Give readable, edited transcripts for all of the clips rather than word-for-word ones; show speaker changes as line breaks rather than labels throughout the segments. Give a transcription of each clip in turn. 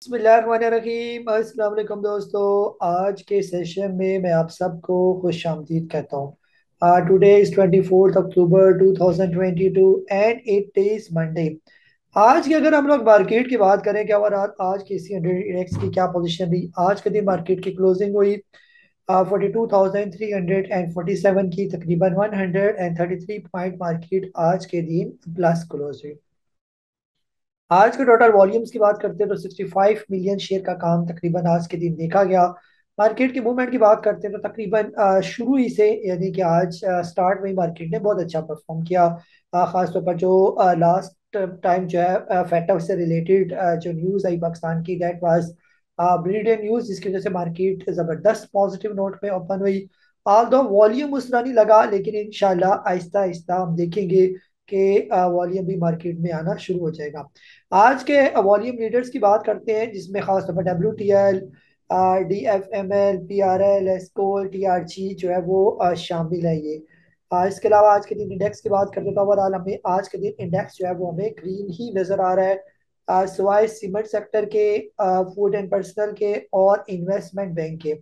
बिस्मिल्लाहिर्रहमानिर्रहीम। अस्सलाम वालेकुम दोस्तों, आज के सेशन में मैं आप सबको खुश आमदीद कहता हूँ। Today is 24 October 2022 and it is Monday. आज की अगर हम लोग मार्केट की बात करें क्या हुआ रात, आज के सी हंड्रेड इंडेक्स की क्या पोजीशन रही। आज के दिन मार्केट की क्लोजिंग हुई 42,347 की, तकरीबन 133 पॉइंट मार्केट आज के दिन प्लस क्लोज हुई। आज के टोटल वॉल्यूम्स की बात करते हैं तो 65 मिलियन शेयर का काम तकरीबन आज के दिन देखा गया। मार्केट की मूवमेंट की बात करते हैं तो तकरीबन शुरू ही से, यानी कि आज स्टार्ट में ही मार्केट ने बहुत अच्छा परफॉर्म किया। खासतौर पर जो लास्ट टाइम जो है फैक्टर से रिलेटेड जो न्यूज़ आई पाकिस्तान की, दैट वाज ब्रिलियंट न्यूज़, जिसकी वजह से मार्केट ज़बरदस्त पॉजिटिव नोट पे ओपन हुई। ऑल दो वॉल्यूम उस तरह नहीं लगा, लेकिन इंशाल्लाह आहिस्ता आहिस्ता हम देखेंगे कि वॉल्यूम भी मार्केट में आना शुरू हो जाएगा। आज के वॉल्यूम लीडर्स की बात करते हैं, जिसमें खासतौर पर WTL, DFML, PRL, एस्कोल, TRG जो है वो शामिल है ये। इसके अलावा आज के दिन इंडेक्स की बात करते हैं तो ओवरऑल हमें आज के दिन इंडेक्स जो है वो हमें ग्रीन ही नजर आ रहा है, सिवाय सीमेंट सेक्टर के, फूड एंड पर्सनल के और इन्वेस्टमेंट बैंक के।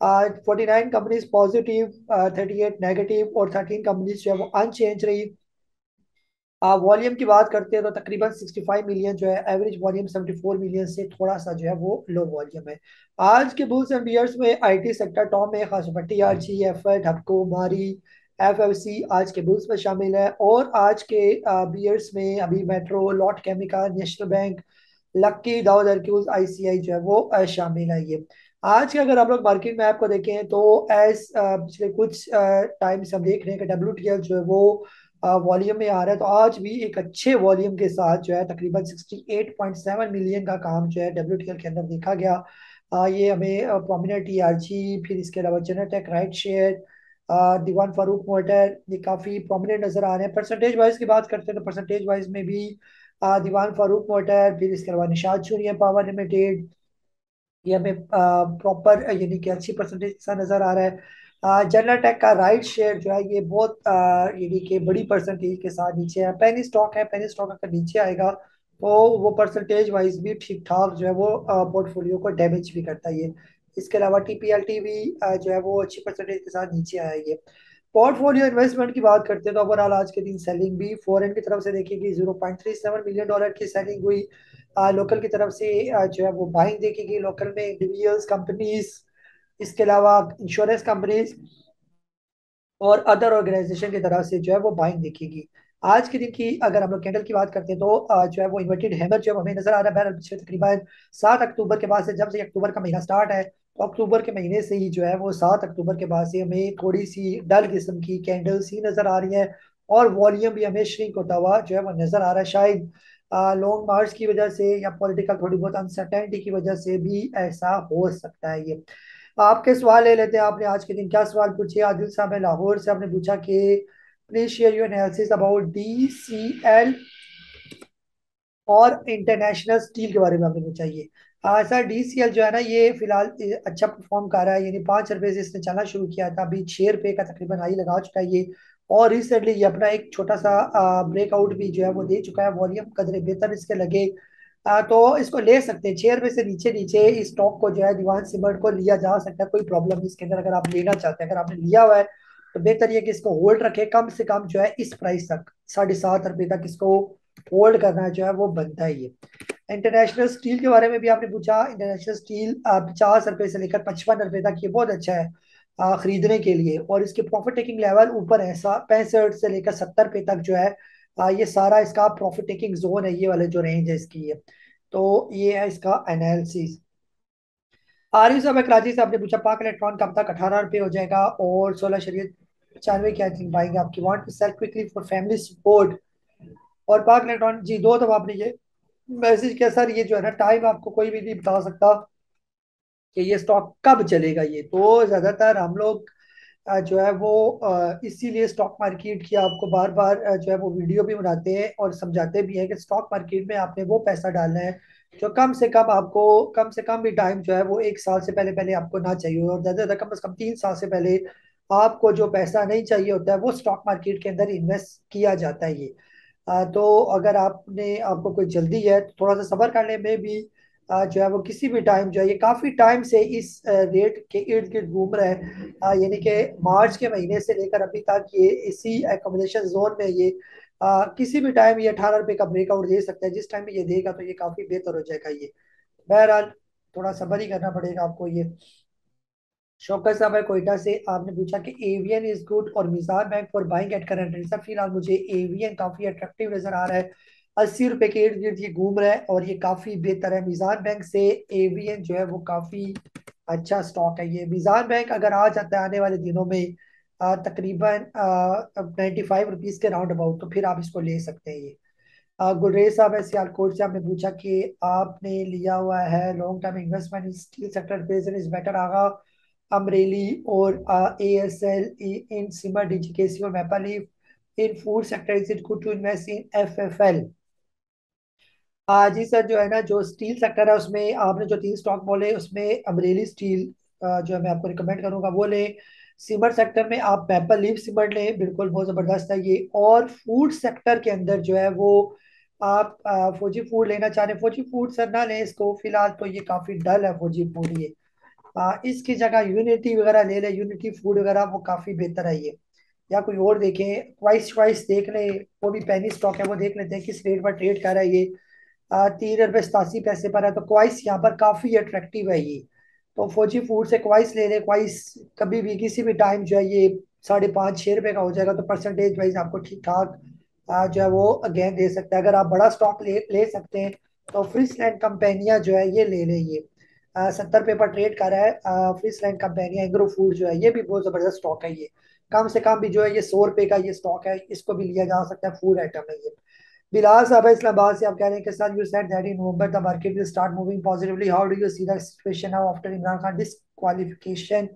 49 कंपनीज पॉजिटिव, 38 नेगेटिव और 13 कंपनीज जो है वो अनचेंज रही। आप वॉल्यूम की बात करते हैं तो तकरीबन 65 मिलियन जो है, एवरेज वॉल्यूम 74 मिलियन से थोड़ा सा जो है वो लो वॉल्यूम है। आज के बुल्स एंड बियर्स में IT सेक्टर टॉप में, खासकर TRG, एफएट, हपको, मारी, FFC आज के बुल्स में शामिल है। और आज के बियर्स में अभी metro, Lotte chemical, national bank, lucky, Dawood Hercules, ICI जो है वो शामिल है ये। आज के अगर हम लोग मार्केट में आपको देखें तो एज पिछले कुछ टाइम से हम देख रहे हैं कि WTL जो है वो वॉल्यूम में आ रहा है, तो आज भी एक अच्छे वॉल्यूम के साथ जो है तकरीबन 68.7 मिलियन का काम जो है WTL के अंदर देखा गया। ये हमें प्रोमिनेंट TRG, फिर इसके अलावा जनरटेक, राइट शेयर, दीवान फारूक मोटर, ये काफ़ी प्रोमिनेंट नजर आ रहे हैं। परसेंटेज वाइज की बात करते हैं तो परसेंटेज वाइज में भी दीवान फारूक मोटर, फिर इसके अलावा निशाद शूरिया पावर लिमिटेड, ये हमें प्रॉपर यानी कि अच्छी परसेंटेज के साथ नजर आ रहा है। जनरल टेक का राइट शेयर जो है ये बहुत यानी कि बड़ी परसेंटेज के साथ नीचे है। पेनी स्टॉक है, पेनी स्टॉक अगर नीचे आएगा तो वो परसेंटेज वाइज भी ठीक ठाक जो है वो पोर्टफोलियो को डैमेज भी करता है ये। इसके अलावा TPLT भी जो है वो अच्छी परसेंटेज के साथ नीचे आया है ये। पोर्टफोलियो इन्वेस्टमेंट की बात करते हैं तो ओवरऑल आज के दिन सेलिंग भी फॉरेन की तरफ से देखेगी, $0.37 मिलियन की सेलिंग हुई। लोकल की तरफ से जो है वो बाइंग देखेगी, लोकल में इंडिविजुअल्स, कंपनीज, इसके अलावा इंश्योरेंस कंपनीज और अदर ऑर्गेनाइजेशन की तरफ से जो है वो बाइंग दिखेगी। आज के दिन की अगर हम लोग कैंडल की बात करते हैं तो जो है वो इन्वर्टेड हैमर जो है हमें नजर आ रहा है। बहरहाल पिछले तकरीबन 7 अक्टूबर के बाद से, जब से अक्टूबर का महीना स्टार्ट है, तो अक्टूबर के महीने से ही जो है वो 7 अक्टूबर के बाद से हमें थोड़ी सी डल किस्म की कैंडल्स ही नजर आ रही है। और वॉल्यूम भी हमें श्रिंक होता हुआ जो है वो नजर आ रहा है। शायद लॉन्ग मार्च की वजह से या पॉलिटिकल थोड़ी बहुत अनसर्टेनिटी की वजह से भी ऐसा हो सकता है ये। आपके सवाल ले लेते हैं। आपने आज के दिन क्या सवाल पूछे? आदिल साहब ने लाहौर से आपने पूछा कि please share your analysis about DCL और इंटरनेशनल स्टील के बारे में आपने पूछा ये। सर, DCL जो है ना ये फिलहाल अच्छा परफॉर्म कर रहा है, यानी 5 रुपए से इसने चलना शुरू किया था, अभी 6 रुपए का तकरीबन हाई लगा चुका है ये। और रिसेंटली ये अपना एक छोटा सा ब्रेकआउट भी जो है वो दे चुका है, वॉल्यूम कदरे बेहतर इसके लगे। तो इसको ले सकते हैं 6 रुपए से नीचे नीचे इस स्टॉक को जो है दीवान सीमेंट को लिया जा सकता है, कोई प्रॉब्लम नहीं इसके अंदर। अगर आप लेना चाहते हैं, अगर आपने लिया हुआ है तो बेहतर ये कि इसको होल्ड रखें, कम से कम जो है इस प्राइस तक, 7.5 रुपए तक इसको होल्ड करना जो है वो बनता है ये। इंटरनेशनल स्टील के बारे में भी आपने पूछा। इंटरनेशनल स्टील 50 रुपए से लेकर 55 रुपए तक ये बहुत अच्छा है खरीदने के लिए, और इसके प्रॉफिट टेकिंग लेवल ऊपर है, 65 से लेकर 70 रुपए तक जो है ये सारा इसका प्रॉफिट टेकिंग जोन है, ये वाले जो रेंज है इसकी ये। तो ये है इसका एनालिसिस। आरिफ साहब कराची से आपने पूछा पाक इलेक्ट्रॉन कब तक 18 रुपए हो जाएगा, और 16 शरीय 95 की आई थिंक बाइंग आपकी, want to sell quickly for family support. और पाक इलेक्ट्रॉन जी, दो दफा आपने ये मैसेज किया सर, ये जो है ना टाइम आपको कोई भी नहीं बता सकता कि ये स्टॉक कब चलेगा। ये तो ज्यादातर हम लोग जो है वो इसीलिए स्टॉक मार्केट की आपको बार बार जो है वो वीडियो भी बनाते हैं और समझाते भी हैं कि स्टॉक मार्केट में आपने वो पैसा डालना है जो कम से कम आपको, कम से कम भी टाइम जो है वो 1 साल से पहले पहले आपको ना चाहिए हो, और ज्यादा से ज्यादा कम से कम 3 साल से पहले आपको जो पैसा नहीं चाहिए होता है वो स्टॉक मार्केट के अंदर इन्वेस्ट किया जाता है ये। तो अगर आपने, आपको कोई जल्दी है तो थोड़ा सा सब्र करने में भी जो है वो किसी भी टाइम जो है ये काफी टाइम से इस रेट के इर्द गिर्द घूम रहा है। यानी कि मार्च के महीने से लेकर अभी तक ये इसी एकोमोडेशन जोन में ये किसी भी टाइम ये 18 रुपए का ब्रेकआउट दे सकता है। जिस टाइम ये देगा तो ये काफी बेहतर हो जाएगा ये। बहरहाल थोड़ा सब्र ही करना पड़ेगा आपको ये। शौकत साहब है कोयटा से, आपने पूछा कि एवियन इज गुड और Meezan bank for buying at current rate. फिलहाल मुझे एवियन काफी अट्रैक्टिव नजर आ रहा है। 80 रुपए के इर्द गिर्द ये घूम रहा है और ये काफी बेहतर है मिजान बैंक से। एवियन जो है वो काफी अच्छा स्टॉक है ये। मिजान बैंक अगर आ जाता है आने वाले दिनों में तकरीबन 95 रुपीज के राउंड अबाउट, तो फिर आप इसको ले सकते हैं ये। गुलरेज साहब है सियालकोट से, आपने पूछा कि आपने लिया हुआ है long term investment in steel sector based is better Agha Amreli और ASL इन सिमर डीजीकेसी और मैपालीफ in food sector is it good to invest in FFL। जी सर, जो है ना जो स्टील सेक्टर है उसमें आपने जो 3 स्टॉक बोले उसमें अमरेली स्टील जो है मैं आपको रिकमेंड करूंगा वो ले। सीमेंट सेक्टर में आप मैपल लीफ सीमेंट लें, बिल्कुल बहुत जबरदस्त है ये। और फूड सेक्टर के अंदर जो है वो आप फौजी फूड लेना चाह रहे हैं, फौजी फूड सर ना लें इसको फिलहाल, तो ये काफी डल है फौजी फूड ये। इसकी जगह यूनिटी वगैरह ले लें, यूनिटी फूड वगैरह वो काफी बेहतर है ये। या कोई और देखें, क्वाइस क्वाइस देख लें, वो भी पेनी स्टॉक है, वो देख लेते हैं किस रेट पर ट्रेड कर रहा है ये। 3 रुपये 87 पैसे पर है, तो क्वाइस यहाँ पर काफी अट्रैक्टिव है ये। तो फौजी फूड से क्वाइस ले ले, क्वाइस कभी भी किसी भी टाइम जो है ये 5.5 6 रुपए का हो जाएगा, तो परसेंटेज वाइज आपको ठीक ठाक जो है वो गेन दे सकता है। अगर आप बड़ा स्टॉक ले ले सकते हैं तो फ्रिसलैंड कंपेनिया जो है ये ले ले ये। 70 रुपये पर ट्रेड कर रहा है फ्रिसलैंड कंपेनिया एग्रो फूड जो है, ये भी बहुत जबरदस्त स्टॉक है ये। कम से कम भी जो है ये 100 रुपये का ये स्टॉक है, इसको भी लिया जा सकता है, फूड आइटम है ये। बिलाल साहब है इस्लामाबाद से, आप कह रहे हैं कि sir you said that in November the market will start moving positively, how do you see the situation now after Imran Khan disqualification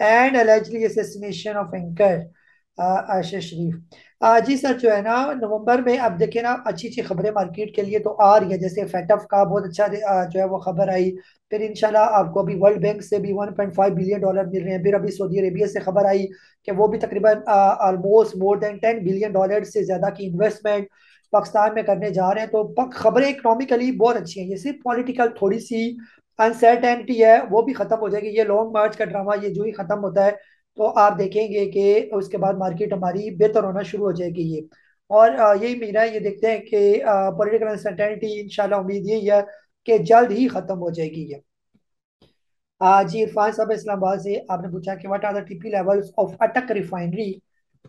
and allegedly assassination of anchor Ayesha Sharif. जी सर, जो है ना नवंबर में अब देखिए ना अच्छी अच्छी खबरें मार्केट के लिए तो आ रही है, जैसे फेटफ का बहुत अच्छा जो है वो खबर आई। फिर इंशाल्लाह आपको अभी वर्ल्ड बैंक से भी $1.5 बिलियन मिल रहे हैं। फिर अभी सऊदी अरेबिया से खबर आई कि वो भी तकरीबन ऑलमोस्ट मोर देन $10 बिलियन से ज्यादा की इन्वेस्टमेंट पाकिस्तान में करने जा रहे हैं। तो खबरें इकोनॉमिकली बहुत अच्छी हैं, ये सिर्फ पॉलिटिकल थोड़ी सी अनसर्टेनिटी है वो भी खत्म हो जाएगी। ये लॉन्ग मार्च का ड्रामा ये जो ही खत्म होता है तो आप देखेंगे कि उसके बाद मार्केट हमारी बेहतर होना शुरू हो जाएगी ये। और यही महीना है, ये देखते हैं कि पॉलिटिकल अनसर्टेनिटी इंशाल्लाह उम्मीद यही है कि जल्द ही खत्म हो जाएगी ये। जी इरफान साहब इस्लामाबाद से, आपने पूछा कि what are the TP levels of Attock refinery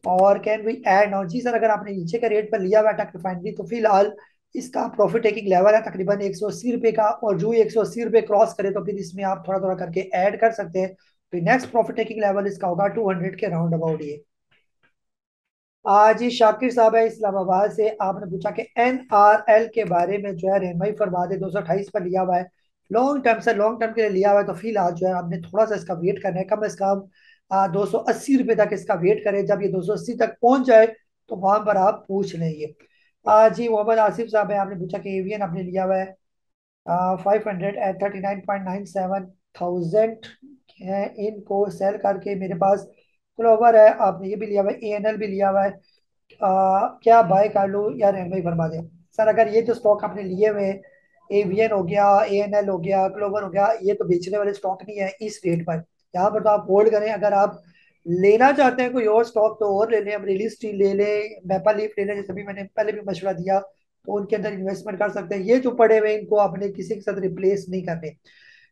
और कैन वी ऐड नाउ। जी सर, अगर आपने नीचे के रेट पर लिया हुआ अटक रिफाइनरी तो फिलहाल इसका प्रॉफिट टेकिंग लेवल है तकरीबन 180 रुपए का, और जो 180 रुपए क्रॉस करे तो फिर इसमें आप थोड़ा थोड़ा करके ऐड कर सकते हैं। तो नेक्स्ट प्रॉफिट टेकिंग लेवल इसका होगा 200 के राउंड अबाउट ये। जी शाकिर साहब है इस्लामाबाद से, आपने पूछा कि NRL के बारे में जो है रहनमाई फरमा दे। 228 पर लिया हुआ है, लॉन्ग टर्म से लॉन्ग टर्म के लिए लिया हुआ है, तो फिलहाल जो है आपने थोड़ा सा इसका वेट करना है, कम से कम 280 रुपये तक इसका वेट करें। जब ये 280 तक पहुंच जाए तो वहां पर आप पूछ लेंगे। जी मोहम्मद आसिफ साहब है, आपने पूछा कि एवियन आपने लिया हुआ है 539.97 थाउजेंड है, इनको सेल करके मेरे पास क्लोवर है, आपने ये भी लिया हुआ है, ANL भी लिया हुआ है। क्या बाय कर लूँ या रहने ही फरमा दें। सर अगर ये जो स्टॉक आपने लिए हुए हैं, एवीएन हो गया, ANL हो गया, क्लोवर हो गया, ये तो बेचने वाले स्टॉक नहीं है इस रेट पर। यहाँ पर तो आप होल्ड करें। अगर आप लेना चाहते हैं कोई और स्टॉक तो और ले लें, अमरीली स्टील ले लें, मैपल लीफ ले लें, जैसे भी मैंने पहले भी मशवरा दिया, तो उनके अंदर इन्वेस्टमेंट कर सकते हैं। ये जो पड़े हुए हैं, इनको आपने किसी के साथ रिप्लेस नहीं करने।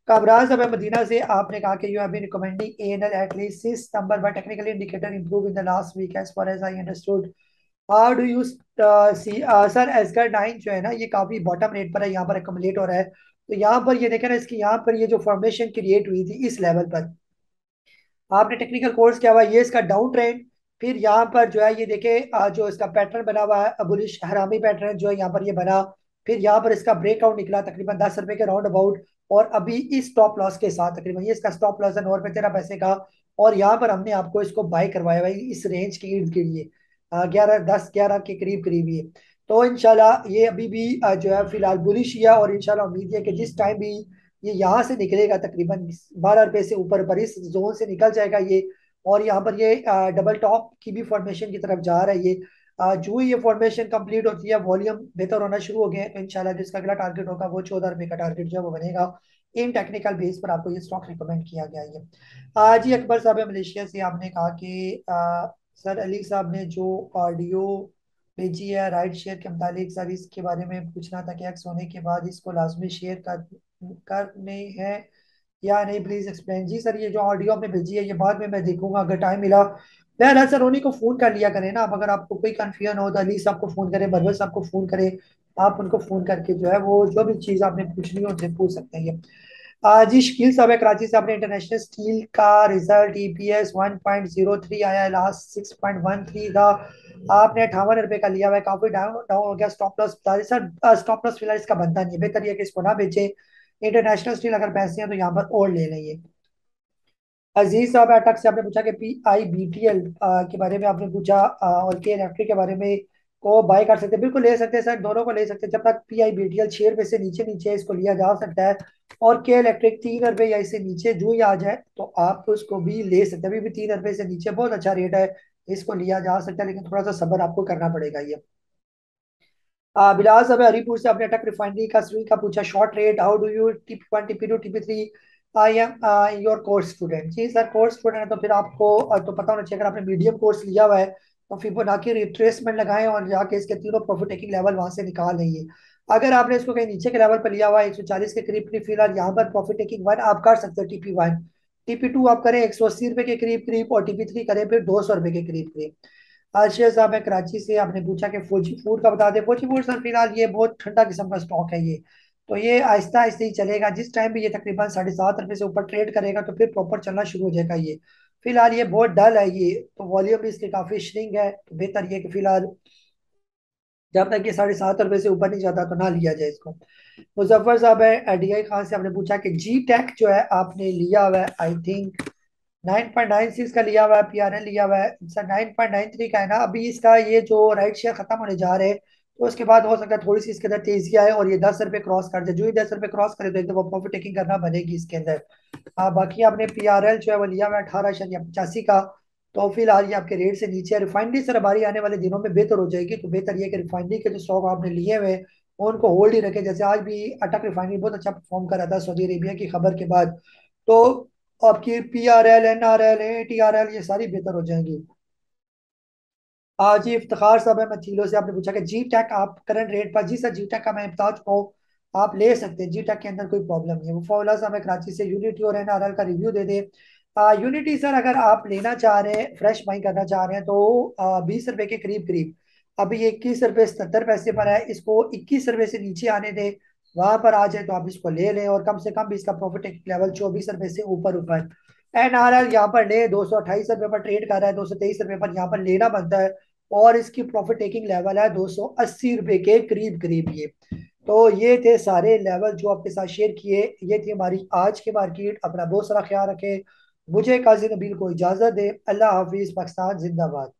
कामराज अब मदीना से, आपने कहा कि you have been recommending ANL at least 6 number but technically indicator improve in the last week as far as I understood, how do you see. Sir एसकर 9 जो है ना ये काफी बॉटम रेट पर है, यहाँ पर एकमुलेट हो रहा है। तो यहाँ पर ये देखें ना, इसकी यहाँ पर ये जो फॉर्मेशन क्रिएट हुई थी इस लेवल पर, आपने टेक्निकल कोर्स किया हुआ है, ये इसका डाउन ट्रेंड। फिर यहाँ पर जो है ये देखे जो इसका पैटर्न बना हुआ है बुलिश हरामी पैटर्न जो है यहाँ पर ये बना। फिर यहाँ पर इसका ब्रेकआउट निकला तकरीबन 10 रुपए के राउंड अबाउट, और अभी इस स्टॉप लॉस के साथ तकरीबन ये इसका स्टॉप लॉस है 9 रुपए 13 पैसे का। और यहाँ पर हमने आपको इसको बाय करवाया हुआ है इस रेंज के इर्द गिर्द ये 11 10 11 के करीब करीब ये। तो इंशाल्लाह ये अभी भी जो है फिलहाल बुलिश ही है, और इंशाल्लाह उम्मीद है कि जिस टाइम भी ये यहाँ से निकलेगा तकरीबन 12 रुपए से ऊपर पर इस जोन से निकल जाएगा ये। और यहाँ पर ये डबल टॉप की भी फॉर्मेशन की तरफ जा रहा है ये। जो ही ये फॉर्मेशन कंप्लीट होती है, वॉल्यूम बेहतर होना शुरू हो गया है, तो इंशाल्लाह जिसका अगला टारगेट होगा वो 14 रुपये का टारगेट जो है वो बनेगा। इन टेक्निकल बेस पर आपको ये स्टॉक रिकमेंड किया गया है। जी अकबर साहब है मलेशिया से, आपने कहा कि सर अली साहब ने जो ऑडियो भेजी है राइट शेयर के मुतालिक, सर इसके बारे में पूछना था कि एक्स होने के बाद इसको लाजमी शेयर करने हैं या नहीं, प्लीज एक्सप्लेन। जी सर, ये जो ऑडियो आपने भेजी है ये बाद में मैं देखूंगा अगर टाइम मिला। बहरहाल सर उन्हीं को फोन कर लिया करें ना, अब अगर आपको कोई कंफ्यूजन हो तो अली साहब को फोन करें, बरवत साहब को फोन करें। आप उनको फोन करके जो है वो जो भी चीज़ आपने पूछनी हो उनसे पूछ सकते हैं। ये जी शकील साहब है कराची से, आपने इंटरनेशनल स्टील का रिजल्ट ईपीएस 1.03 आया है, लास्ट 6.13 था। आपने 58 रुपए का लिया हुआ है, काफी डाउन डाउन हो गया। स्टॉप लॉस बता दें सर। स्टॉप लॉस फिलहाल इसका बनता नहीं है, बेहतर ये है कि इसको ना बेचे। इंटरनेशनल स्टील अगर पैसे हैं तो यहाँ पर और ले लेंगे। अजीज साहब अटक से आपने पूछा कि PIBTL के बारे में आपने पूछा, और के इलेक्ट्रिक के बारे में को बाय कर सकते हैं, बिल्कुल ले सकते हैं सर, दोनों को ले सकते हैं। जब तक PIBTL 6 रुपए से नीचे नीचे है, इसको लिया जा सकता है। और के इलेक्ट्रिक 3 रुपए या इससे नीचे जो ही आ जाए तो आप उसको भी ले सकते हैं। अभी भी 3 रुपए से नीचे बहुत अच्छा रेट है, इसको लिया जा सकता है, लेकिन थोड़ा सा सब्र आपको करना पड़ेगा ये। बिलाल साहब हरीपुर से अपने टक रिफाइनरी का स्विंग का पूछा, short rate how do you TP1 TP2 TP3। I am your course student. जी सर कोर्स स्टूडेंट है तो फिर आपको तो पता होना चाहिए, अगर आपने मीडियम कोर्स लिया हुआ है तो फिबोनाची रिट्रेसमेंट लगाएं और जाके इसके तीनों प्रॉफिट टेकिंग लेवल वहां से निकाल लेंगे। अगर आपने इसको कहीं नीचे के लेवल पर लिया हुआ है 140 के करीब करीब, फिलहाल यहाँ पर प्रॉफिट टेकिंग वन आप कर सकते हो TP1। TP2 आप करें 180 रुपए के करीब करीब, और TP3 करें फिर 200 रुपए के करीब करीब। आशिया साहब है कराची से, आपने पूछा कि फौजी फूड का बता दें। फौजी फूड सर फिलहाल ये बहुत ठंडा किस्म का स्टॉक है ये, तो ये आहिस्ता आहिस्ता ही चलेगा। जिस टाइम भी ये तकरीबन 7.5 रुपए से ऊपर ट्रेड करेगा तो फिर प्रॉपर चलना शुरू हो जाएगा ये। फिलहाल ये बहुत डल है ये, तो वॉल्यूम भी इसकी काफी श्रिंक है, तो बेहतर ये कि फिलहाल जब तक ये 7.5 रुपए से ऊपर नहीं जाता तो ना लिया जाए इसको। मुजफ्फर साहब है DI खान से, आपने पूछा कि जी टेक जो है आपने लिया हुआ है आई थिंक 9.96 का लिया हुआ है, PRN लिया हुआ है सर 9.93 का है ना। अभी इसका ये जो राइट शेयर खत्म होने जा रहे हैं तो उसके बाद हो सकता है थोड़ी सी इसके अंदर तेजी आए और ये 10 रुपए क्रॉस कर दे। जो ही 10 रुपए क्रॉस करे तो एकदम प्रॉफिट टेकिंग करना बनेगी इसके अंदर। बाकी आपने PRL जो है वो लिया हुआ है 18.85 का, तो फिलहाल ये आपके रेट से नीचे है। रिफाइनरी सर हमारी आने वाले दिनों में बेहतर हो जाएगी, तो बेहतर ये है कि रिफाइनरी के जो स्टॉक आपने लिए हुए हैं उनको होल्ड ही रखे। जैसे आज भी अटक रिफाइनरी बहुत अच्छा परफॉर्म कर रहा था सऊदी अरेबिया की खबर के बाद, तो आपकी PRL NRL ATRL ये सारी बेहतर हो जाएंगी। जी इफ्तिखार साहब है मथीलो से, आपने पूछा कि जी टेक आप करंट रेट पर। जी सर जी टेक का मैं बता चुका हूँ, आप ले सकते हैं, जी टेक के अंदर कोई प्रॉब्लम नहीं है। वो फौला साहब है कराची से, यूनिटी और NRL का रिव्यू दे दे। यूनिटी सर अगर आप लेना चाह रहे हैं, फ्रेश बाइंग करना चाह रहे हैं तो 20 रुपए के करीब करीब, अभी ये 21 रुपए 77 पैसे पर है, इसको 21 रुपए से नीचे आने दें, वहां पर आ जाए तो आप इसको ले लें, और कम से कम भी इसका प्रॉफिट लेवल 24 रुपए से ऊपर ऊपर। NRL यहाँ पर ले 228 रुपए पर ट्रेड कर रहा है, 223 रुपए पर यहाँ पर लेना बनता है, और इसकी प्रॉफिट टेकिंग लेवल है 280 रुपए के करीब करीब ये। तो ये थे सारे लेवल जो आपके साथ शेयर किए, ये थी हमारी आज की मार्केट। अपना बहुत सारा ख्याल रखें। मुझे काजी नबील को इजाजत दे। अल्लाह हाफिज, पाकिस्तान जिंदाबाद।